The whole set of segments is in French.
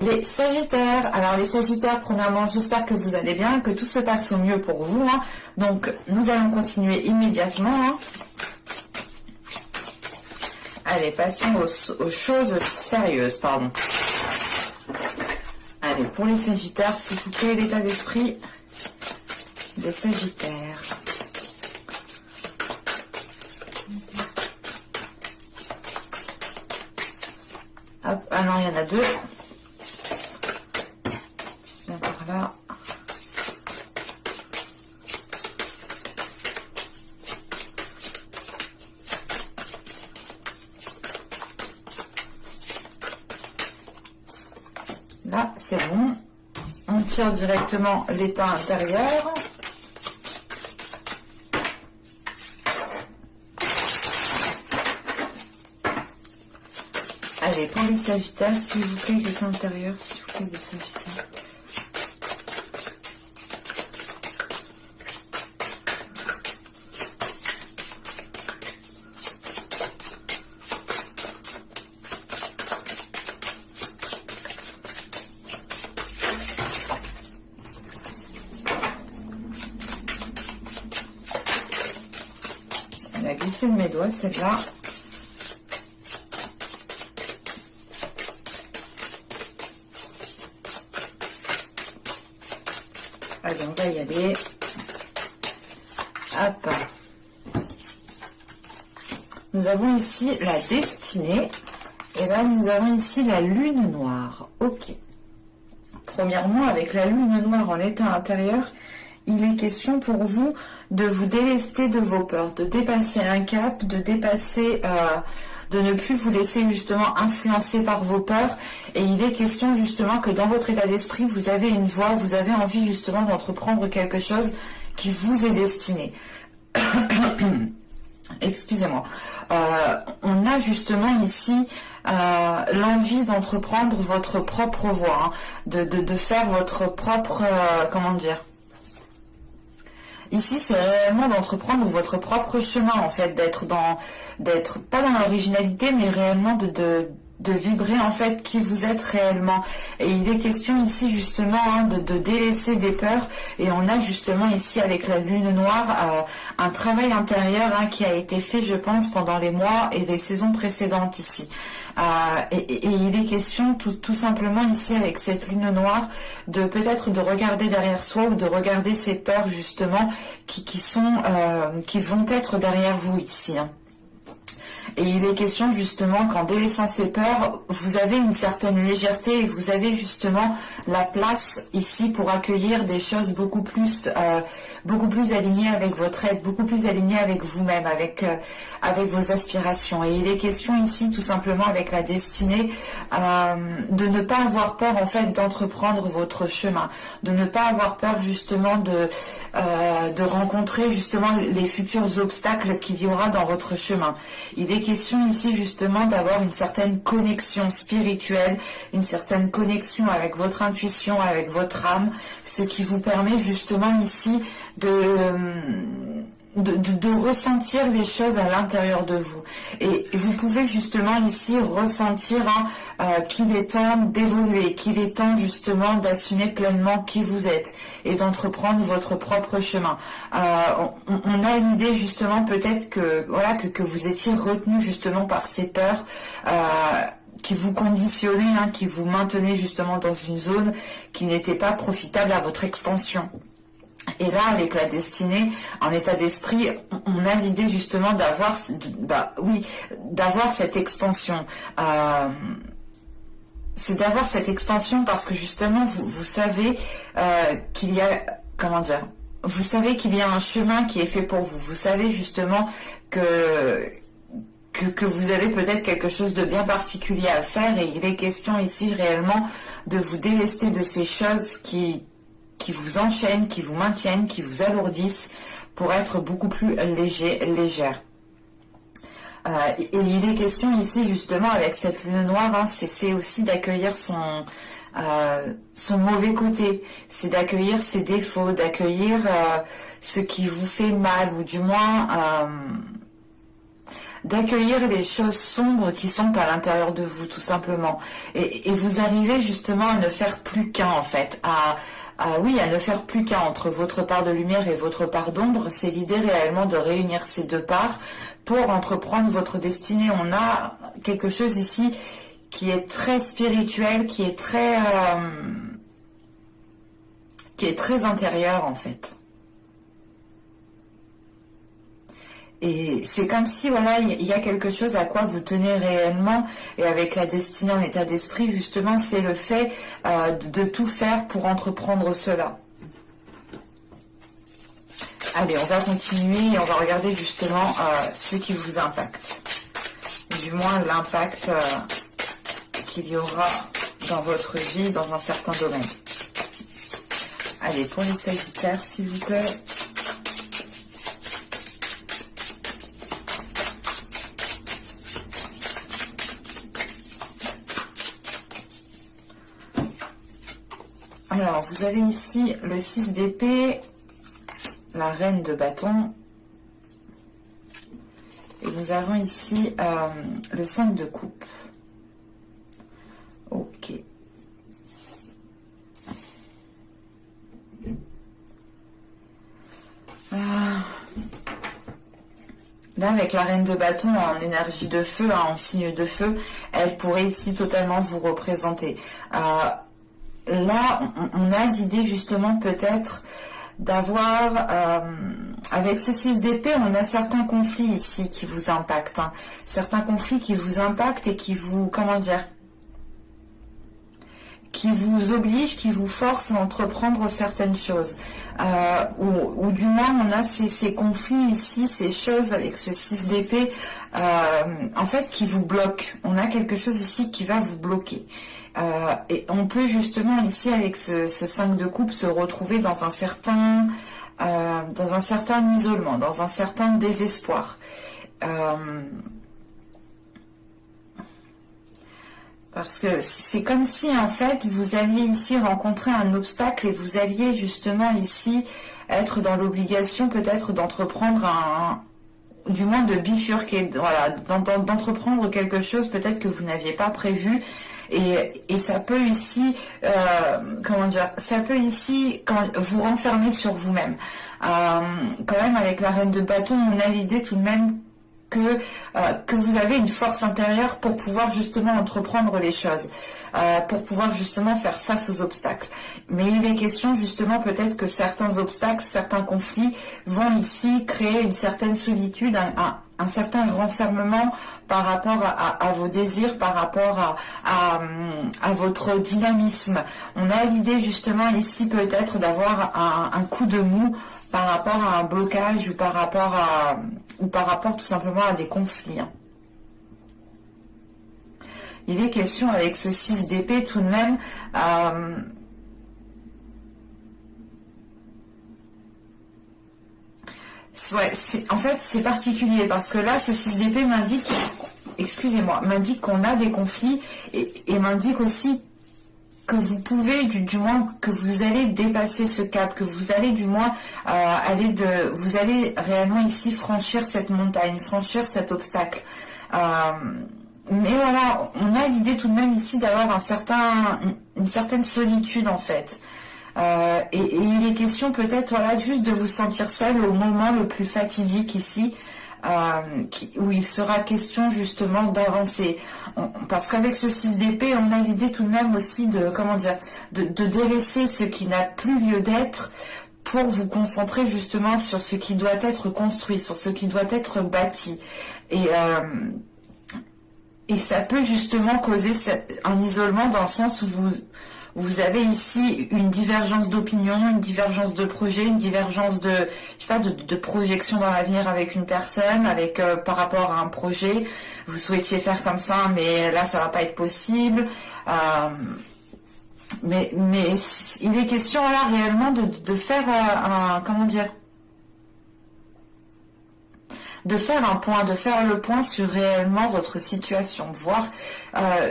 les Sagittaires. Alors les Sagittaires, premièrement, j'espère que vous allez bien, que tout se passe au mieux pour vous. Hein. Donc nous allons continuer immédiatement. Hein. Allez, passons aux choses sérieuses, pardon. Allez, pour les Sagittaires, s'il vous plaît, l'état d'esprit des Sagittaires. Hop, ah non, il y en a deux. Viens par là. Là, c'est bon. On tire directement l'état intérieur. Allez, pour les Sagittaires, s'il vous plaît, l'état intérieur, s'il vous plaît, les Sagittaires. Elle a glissé de mes doigts, celle-là. Allez, on va y aller. Hop. Nous avons ici la destinée. Et là, nous avons ici la lune noire. Ok. Premièrement, avec la lune noire en état intérieur, il est question pour vous de vous délester de vos peurs, de dépasser un cap, de dépasser... de ne plus vous laisser justement influencer par vos peurs. Et il est question justement que dans votre état d'esprit, vous avez une voie, vous avez envie justement d'entreprendre quelque chose qui vous est destiné. Excusez-moi. On a justement ici l'envie d'entreprendre votre propre voie, hein, de faire votre propre... comment dire ? Ici, c'est réellement d'entreprendre votre propre chemin, en fait, d'être pas dans l'originalité, mais réellement de vibrer, en fait, qui vous êtes réellement. Et il est question ici, justement, hein, de délaisser des peurs. Et on a justement ici, avec la lune noire, un travail intérieur hein, qui a été fait, je pense, pendant les mois et les saisons précédentes ici. Et il est question tout simplement ici avec cette lune noire de peut-être de regarder derrière soi ou de regarder ces peurs justement qui vont être derrière vous ici. Hein. Et il est question justement qu'en délaissant ces peurs, vous avez une certaine légèreté et vous avez justement la place ici pour accueillir des choses beaucoup plus alignées avec votre être, beaucoup plus alignées avec vous-même, avec vos aspirations. Et il est question ici tout simplement avec la destinée de ne pas avoir peur en fait d'entreprendre votre chemin, de ne pas avoir peur justement de rencontrer justement les futurs obstacles qu'il y aura dans votre chemin. Il est question ici justement d'avoir une certaine connexion spirituelle, une certaine connexion avec votre intuition, avec votre âme, ce qui vous permet justement ici de ressentir les choses à l'intérieur de vous. Et vous pouvez justement ici ressentir qu'il est temps d'évoluer, qu'il est temps justement d'assumer pleinement qui vous êtes et d'entreprendre votre propre chemin. On a une idée justement peut-être que voilà que vous étiez retenu justement par ces peurs qui vous conditionnaient, hein, qui vous maintenaient justement dans une zone qui n'était pas profitable à votre expansion. Et là, avec la destinée, en état d'esprit, on a l'idée justement d'avoir cette expansion. C'est d'avoir cette expansion parce que justement, vous savez qu'il y a, comment dire, vous savez qu'il y a un chemin qui est fait pour vous. Vous savez justement que vous avez peut-être quelque chose de bien particulier à faire et il est question ici réellement de vous délester de ces choses qui vous enchaînent, qui vous maintiennent, qui vous alourdissent pour être beaucoup plus légère. Et il est question ici justement avec cette lune noire, hein, c'est aussi d'accueillir son mauvais côté, c'est d'accueillir ses défauts, d'accueillir ce qui vous fait mal ou du moins d'accueillir les choses sombres qui sont à l'intérieur de vous, tout simplement. Et vous arrivez justement à ne faire plus qu'un, en fait, oui, à ne faire plus qu'un entre votre part de lumière et votre part d'ombre. C'est l'idée réellement de réunir ces deux parts pour entreprendre votre destinée. On a quelque chose ici qui est très spirituel, qui est très intérieur, en fait. Et c'est comme si, voilà, il y a quelque chose à quoi vous tenez réellement, et avec la destinée en état d'esprit, justement, c'est le fait de tout faire pour entreprendre cela. Allez, on va continuer et on va regarder justement ce qui vous impacte. Du moins, l'impact qu'il y aura dans votre vie, dans un certain domaine. Allez, pour les Sagittaires, s'il vous plaît. Alors, vous avez ici le 6 d'épée, la reine de bâton, et nous avons ici le 5 de coupe. Ok. Là, avec la reine de bâton en énergie de feu, en signe de feu, elle pourrait ici totalement vous représenter. Là, on a l'idée justement peut-être d'avoir, avec ce 6 d'épée, on a certains conflits ici qui vous impactent. Hein. Certains conflits qui vous impactent et qui vous, comment dire, qui vous obligent, qui vous forcent à entreprendre certaines choses. Ou du moins, on a ces conflits ici, ces choses avec ce 6 d'épée, en fait, qui vous bloquent. On a quelque chose ici qui va vous bloquer. Et on peut justement ici avec ce 5 de coupe se retrouver dans un certain isolement, dans un certain désespoir. Parce que c'est comme si en fait vous alliez ici rencontrer un obstacle et vous alliez justement ici être dans l'obligation peut-être d'entreprendre du moins de bifurquer, voilà, d'entreprendre quelque chose peut-être que vous n'aviez pas prévu. Et ça peut ici, comment dire, ça peut ici vous renfermer sur vous-même. Quand même, avec la reine de bâton, on a l'idée tout de même que vous avez une force intérieure pour pouvoir justement entreprendre les choses, pour pouvoir justement faire face aux obstacles. Mais il est question justement peut-être que certains obstacles, certains conflits vont ici créer une certaine solitude, un certain renfermement par rapport à vos désirs, par rapport à votre dynamisme. On a l'idée justement ici peut-être d'avoir un coup de mou par rapport à un blocage ou par rapport tout simplement à des conflits. Hein. Il est question avec ce 6 d'épée tout de même ouais, en fait c'est particulier parce que là ce 6 d'épée m'indique, excusez-moi, m'indique qu'on a des conflits et m'indique aussi que vous pouvez, du moins, que vous allez dépasser ce cap, que vous allez du moins vous allez réellement ici franchir cette montagne, franchir cet obstacle. Mais voilà, on a l'idée tout de même ici d'avoir une certaine solitude en fait. Et il est question peut-être voilà, juste de vous sentir seul au moment le plus fatidique ici, où il sera question justement d'avancer. Parce qu'avec ce 6 d'épée, on a l'idée tout de même aussi de, comment dire, de délaisser ce qui n'a plus lieu d'être pour vous concentrer justement sur ce qui doit être construit, sur ce qui doit être bâti. Et ça peut justement causer un isolement dans le sens où vous avez ici une divergence d'opinion, une divergence de projet, une divergence de, je sais pas, de projection dans l'avenir avec une personne, par rapport à un projet. Vous souhaitiez faire comme ça, mais là ça va pas être possible. Mais il est question là réellement de faire comment dire, de faire un point, de faire le point sur réellement votre situation, voir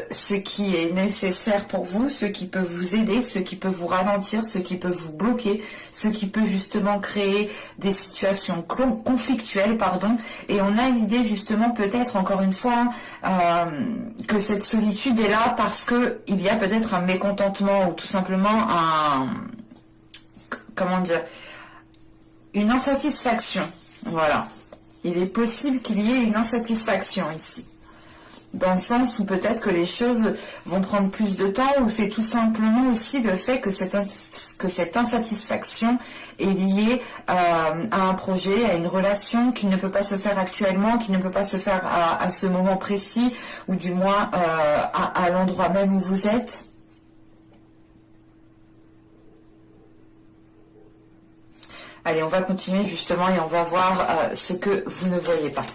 ce qui est nécessaire pour vous, ce qui peut vous aider, ce qui peut vous ralentir, ce qui peut vous bloquer, ce qui peut justement créer des situations conflictuelles, pardon. Et on a l'idée justement peut-être encore une fois que cette solitude est là parce que il y a peut-être un mécontentement ou tout simplement une insatisfaction. Voilà. Il est possible qu'il y ait une insatisfaction ici. Dans le sens où peut-être que les choses vont prendre plus de temps, ou c'est tout simplement aussi le fait que cette insatisfaction est liée à un projet, à une relation qui ne peut pas se faire actuellement, qui ne peut pas se faire à ce moment précis, ou du moins à l'endroit même où vous êtes. Allez, on va continuer justement et on va voir ce que vous ne voyez pas.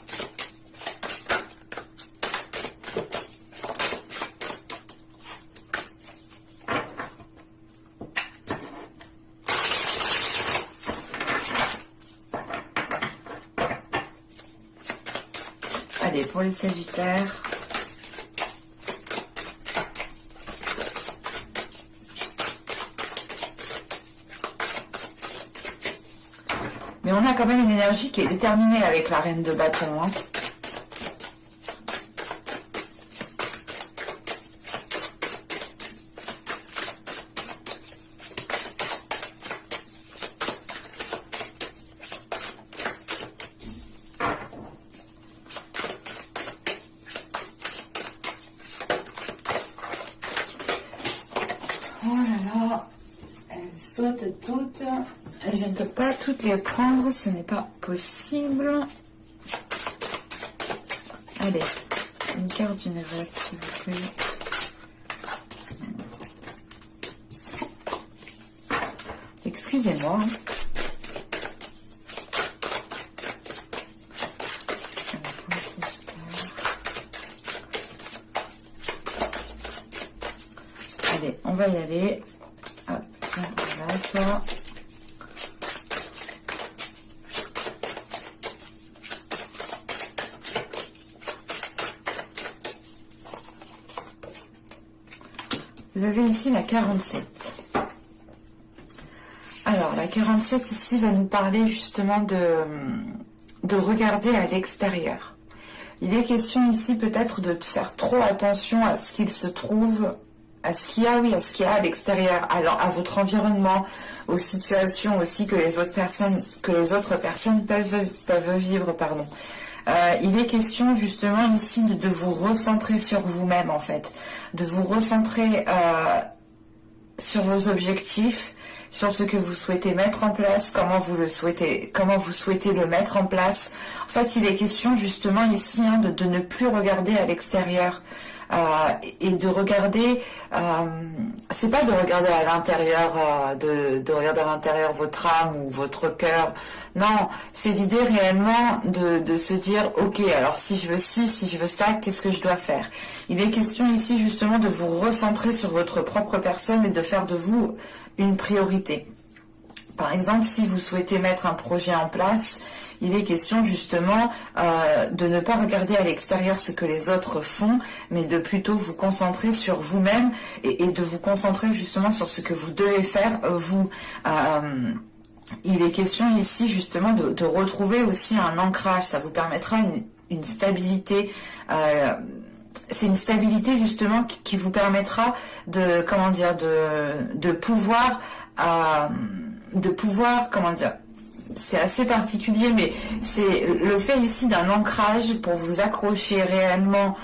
Allez, pour les Sagittaires. Mais on a quand même une énergie qui est déterminée avec la reine de bâton. Hein. Oh là là, elles sautent toutes. Je ne peux pas toutes les prendre, ce n'est pas possible. Allez, une carte du Névrel, s'il vous plaît. Excusez-moi. Allez, on va y aller. Hop, voilà, toi. Vous avez ici la 47. Alors, la 47 ici va nous parler justement de regarder à l'extérieur. Il est question ici peut-être de faire trop attention à ce qu'il se trouve, à ce qu'il y a, oui, à ce qu'il y a à l'extérieur, alors à votre environnement, aux situations aussi que les autres personnes peuvent vivre, pardon. Il est question justement ici de vous recentrer sur vous-même en fait, de vous recentrer sur vos objectifs, sur ce que vous souhaitez mettre en place, comment vous souhaitez le mettre en place. En fait, il est question justement ici de ne plus regarder à l'extérieur et de regarder, c'est pas de regarder à l'intérieur, de regarder à l'intérieur votre âme ou votre cœur. Non, c'est l'idée réellement de se dire, ok, alors si je veux ci, si je veux ça, qu'est-ce que je dois faire? Il est question ici justement de vous recentrer sur votre propre personne et de faire de vous une priorité. Par exemple, si vous souhaitez mettre un projet en place, il est question justement de ne pas regarder à l'extérieur ce que les autres font, mais de plutôt vous concentrer sur vous-même et de vous concentrer justement sur ce que vous devez faire vous. Il est question ici justement de retrouver aussi un ancrage. Ça vous permettra une stabilité. C'est une stabilité justement qui vous permettra de pouvoir c'est assez particulier, mais c'est le fait ici d'un ancrage pour vous accrocher réellement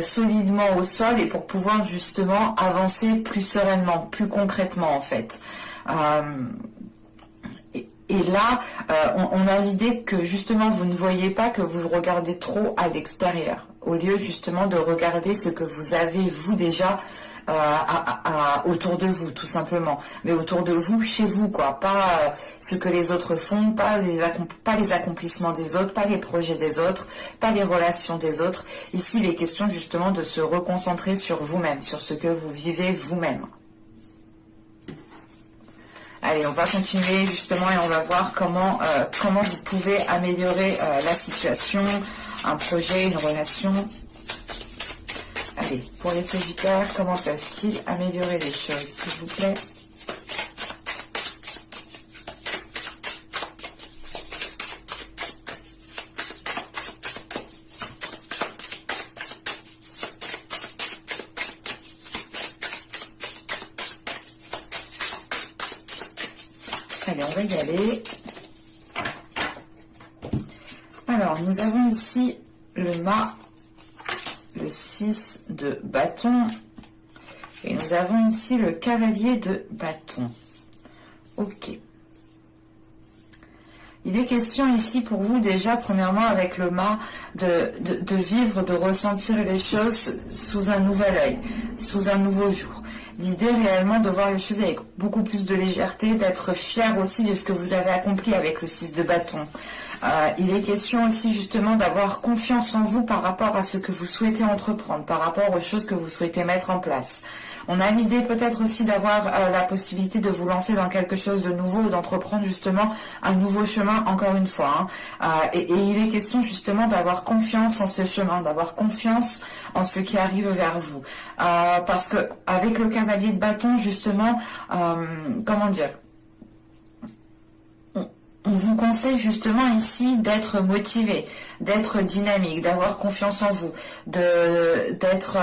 solidement au sol et pour pouvoir justement avancer plus sereinement, plus concrètement en fait. Et là, on a l'idée que justement vous ne voyez pas, que vous regardez trop à l'extérieur, au lieu justement de regarder ce que vous avez vous déjà autour de vous, tout simplement, mais autour de vous, chez vous, quoi, pas ce que les autres font, pas les accomplissements des autres, pas les projets des autres, pas les relations des autres. Ici, il est question justement de se reconcentrer sur vous-même, sur ce que vous vivez vous-même. Allez, on va continuer justement et on va voir comment vous pouvez améliorer la situation, un projet, une relation. Allez, pour les Sagittaires, comment peuvent-ils améliorer les choses, s'il vous plaît? Allez, on va y aller. Alors, nous avons ici le mât, le 6 de bâton. Et nous avons ici le cavalier de bâton. Ok. Il est question ici pour vous déjà, premièrement, avec le mât, de vivre, de ressentir les choses sous un nouvel œil, sous un nouveau jour. L'idée réellement de voir les choses avec beaucoup plus de légèreté, d'être fier aussi de ce que vous avez accompli avec le 6 de bâton. Il est question aussi justement d'avoir confiance en vous par rapport à ce que vous souhaitez entreprendre, par rapport aux choses que vous souhaitez mettre en place. On a l'idée peut-être aussi d'avoir la possibilité de vous lancer dans quelque chose de nouveau, d'entreprendre justement un nouveau chemin, encore une fois. Et il est question justement d'avoir confiance en ce chemin, d'avoir confiance en ce qui arrive vers vous. Parce que avec le cavalier de bâton, justement, comment dire, on vous conseille justement ici d'être motivé, d'être dynamique, d'avoir confiance en vous, d'être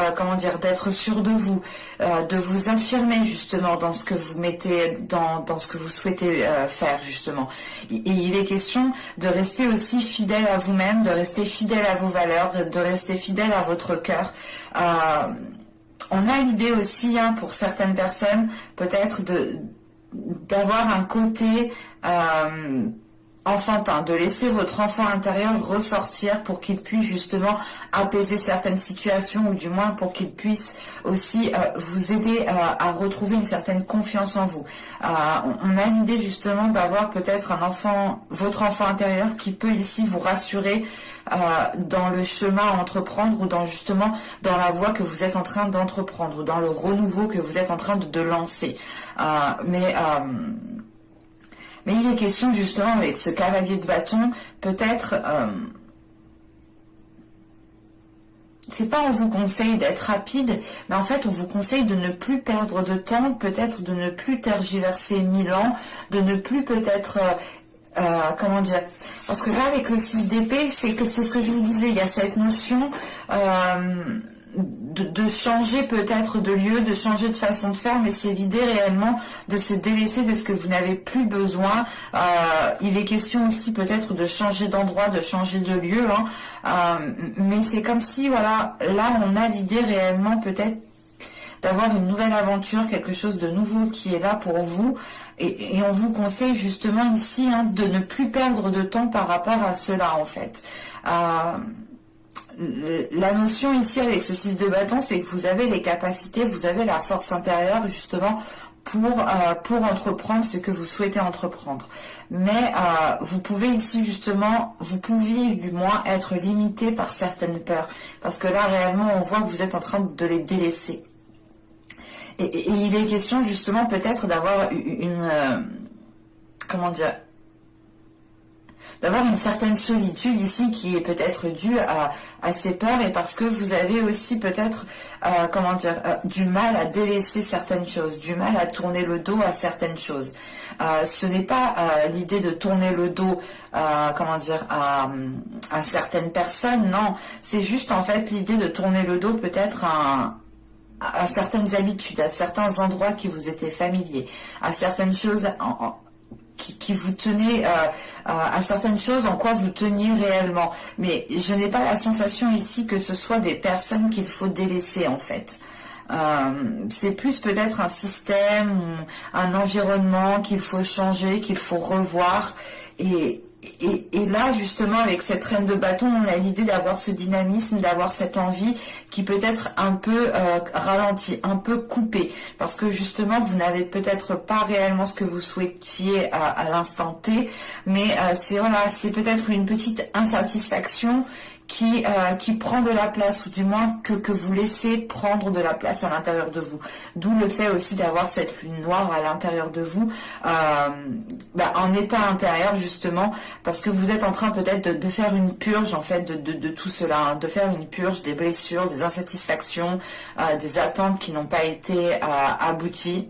sûr de vous, de vous affirmer justement dans ce que vous mettez, dans ce que vous souhaitez faire justement. Et il est question de rester aussi fidèle à vous-même, de rester fidèle à vos valeurs, de rester fidèle à votre cœur. On a l'idée aussi, pour certaines personnes, peut-être d'avoir un côté enfantin, de laisser votre enfant intérieur ressortir pour qu'il puisse justement apaiser certaines situations, ou du moins pour qu'il puisse aussi vous aider à retrouver une certaine confiance en vous. On a l'idée justement d'avoir peut-être votre enfant intérieur qui peut ici vous rassurer dans le chemin à entreprendre, ou justement dans la voie que vous êtes en train d'entreprendre, ou dans le renouveau que vous êtes en train de lancer. Mais il est question justement avec ce cavalier de bâton, peut-être, c'est pas on vous conseille d'être rapide, mais en fait on vous conseille de ne plus perdre de temps, peut-être de ne plus tergiverser 1000 ans, de ne plus peut-être... comment dire, parce que là avec le 6 d'épée, c'est ce que je vous disais, il y a cette notion de changer peut-être de lieu, de changer de façon de faire, mais c'est l'idée réellement de se délaisser de ce que vous n'avez plus besoin. Il est question aussi peut-être de changer d'endroit, de changer de lieu, mais c'est comme si, voilà, là on a l'idée réellement peut-être d'avoir une nouvelle aventure, quelque chose de nouveau qui est là pour vous, et on vous conseille justement ici de ne plus perdre de temps par rapport à cela en fait. La notion ici avec ce 6 de bâton, c'est que vous avez les capacités, vous avez la force intérieure justement pour entreprendre ce que vous souhaitez entreprendre. Mais vous pouvez ici justement, vous pouviez du moins être limité par certaines peurs, parce que là réellement on voit que vous êtes en train de les délaisser. Et il est question justement peut-être d'avoir d'avoir une certaine solitude ici qui est peut-être due à ces peurs, et parce que vous avez aussi peut-être du mal à délaisser certaines choses, du mal à tourner le dos à certaines choses. Ce n'est pas l'idée de tourner le dos à certaines personnes, non, c'est juste en fait l'idée de tourner le dos peut-être à certaines habitudes, à certains endroits qui vous étaient familiers, à certaines choses qui vous tenaient, à certaines choses en quoi vous teniez réellement. Mais je n'ai pas la sensation ici que ce soit des personnes qu'il faut délaisser en fait. C'est plus peut-être un système ou un environnement qu'il faut changer, qu'il faut revoir. Et là, justement, avec cette reine de bâton, on a l'idée d'avoir ce dynamisme, d'avoir cette envie qui peut être un peu ralentie, un peu coupée. Parce que justement, vous n'avez peut-être pas réellement ce que vous souhaitiez à l'instant T, mais c'est peut-être une petite insatisfaction qui prend de la place, ou du moins que vous laissez prendre de la place à l'intérieur de vous. D'où le fait aussi d'avoir cette lune noire à l'intérieur de vous, en état intérieur justement, parce que vous êtes en train peut-être de faire une purge en fait de tout cela, hein, de faire une purge des blessures, des insatisfactions, des attentes qui n'ont pas été abouties.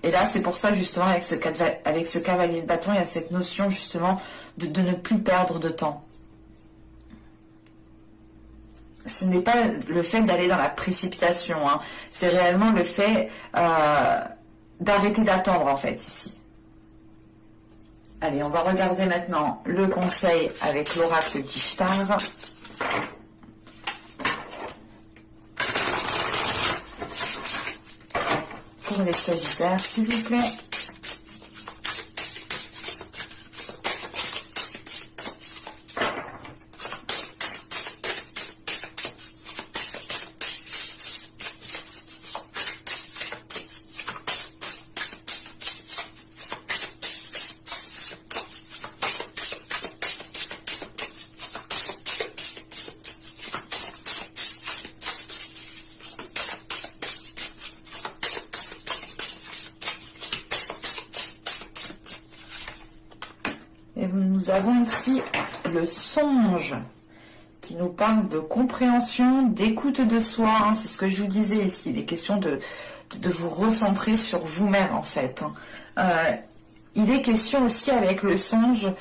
Et là, c'est pour ça justement avec ce cavalier de bâton, il y a cette notion justement de ne plus perdre de temps. Ce n'est pas le fait d'aller dans la précipitation, hein. C'est réellement le fait d'arrêter d'attendre en fait ici. Allez, on va regarder maintenant le conseil avec l'oracle d'Ishtar. Pour les Sagittaires, s'il vous plaît. Et nous avons ici le songe qui nous parle de compréhension, d'écoute de soi. Hein, c'est ce que je vous disais ici. Il est question de vous recentrer sur vous-même en fait. Il est question aussi avec le songe,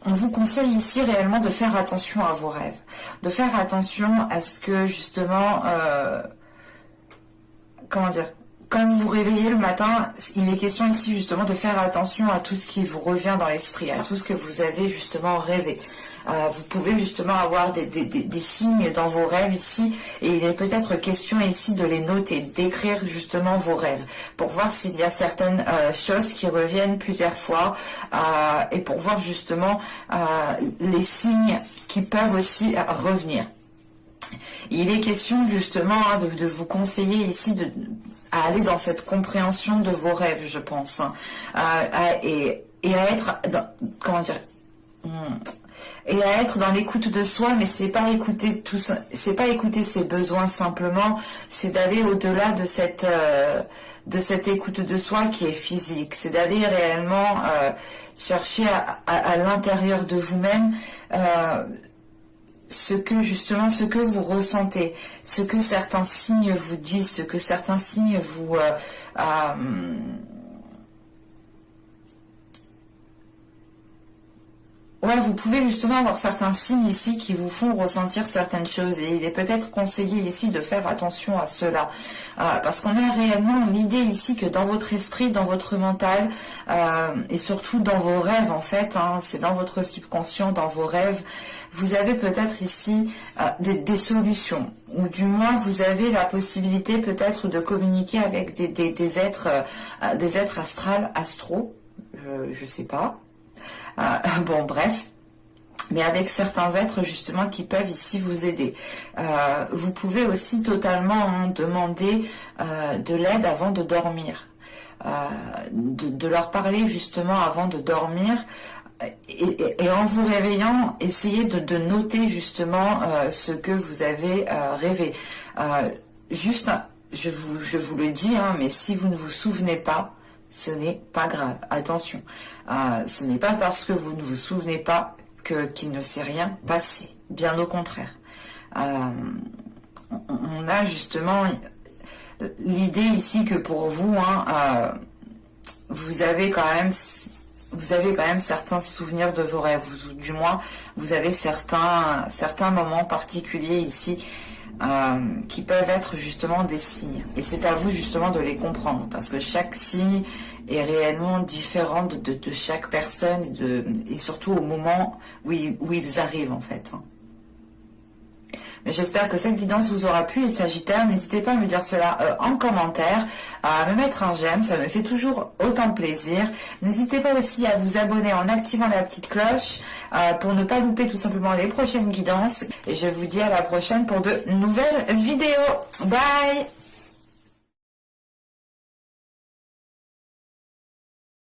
on vous conseille ici réellement de faire attention à vos rêves. De faire attention à ce que justement, quand vous vous réveillez le matin, il est question ici justement de faire attention à tout ce qui vous revient dans l'esprit, à tout ce que vous avez justement rêvé. Vous pouvez justement avoir des signes dans vos rêves ici, et il est peut-être question ici de les noter, d'écrire justement vos rêves, pour voir s'il y a certaines choses qui reviennent plusieurs fois, et pour voir justement les signes qui peuvent aussi revenir. Il est question justement de vous conseiller ici à aller dans cette compréhension de vos rêves, je pense, hein, et à être et à être dans l'écoute de soi, mais c'est pas écouter tout ça, c'est pas écouter ses besoins simplement, c'est d'aller au-delà de cette écoute de soi qui est physique, c'est d'aller réellement chercher à l'intérieur de vous-même ce que vous ressentez, ce que certains signes vous disent, ce que certains signes vous vous pouvez justement avoir certains signes ici qui vous font ressentir certaines choses, et il est peut-être conseillé ici de faire attention à cela, parce qu'on a réellement l'idée ici que dans votre esprit, dans votre mental, et surtout dans vos rêves en fait, hein, c'est dans votre subconscient, dans vos rêves, vous avez peut-être ici des solutions, ou du moins vous avez la possibilité peut-être de communiquer avec des êtres astraux, je sais pas. Bon, bref, mais avec certains êtres justement qui peuvent ici vous aider. Vous pouvez aussi totalement demander de l'aide avant de dormir, de leur parler justement avant de dormir, et en vous réveillant, essayez de noter justement ce que vous avez rêvé. Juste, je vous le dis, hein, mais si vous ne vous souvenez pas, ce n'est pas grave, attention. Ce n'est pas parce que vous ne vous souvenez pas qu'il ne s'est rien passé. Bien au contraire. On a justement l'idée ici que pour vous, hein, vous avez quand même certains souvenirs de vos rêves, ou du moins vous avez certains moments particuliers ici qui peuvent être justement des signes, et c'est à vous justement de les comprendre, parce que chaque signe est réellement différent de chaque personne, et surtout au moment où ils arrivent en fait. Mais j'espère que cette guidance vous aura plu, les Sagittaires. N'hésitez pas à me dire cela en commentaire, à me mettre un j'aime, ça me fait toujours autant plaisir. N'hésitez pas aussi à vous abonner en activant la petite cloche pour ne pas louper tout simplement les prochaines guidances. Et je vous dis à la prochaine pour de nouvelles vidéos. Bye!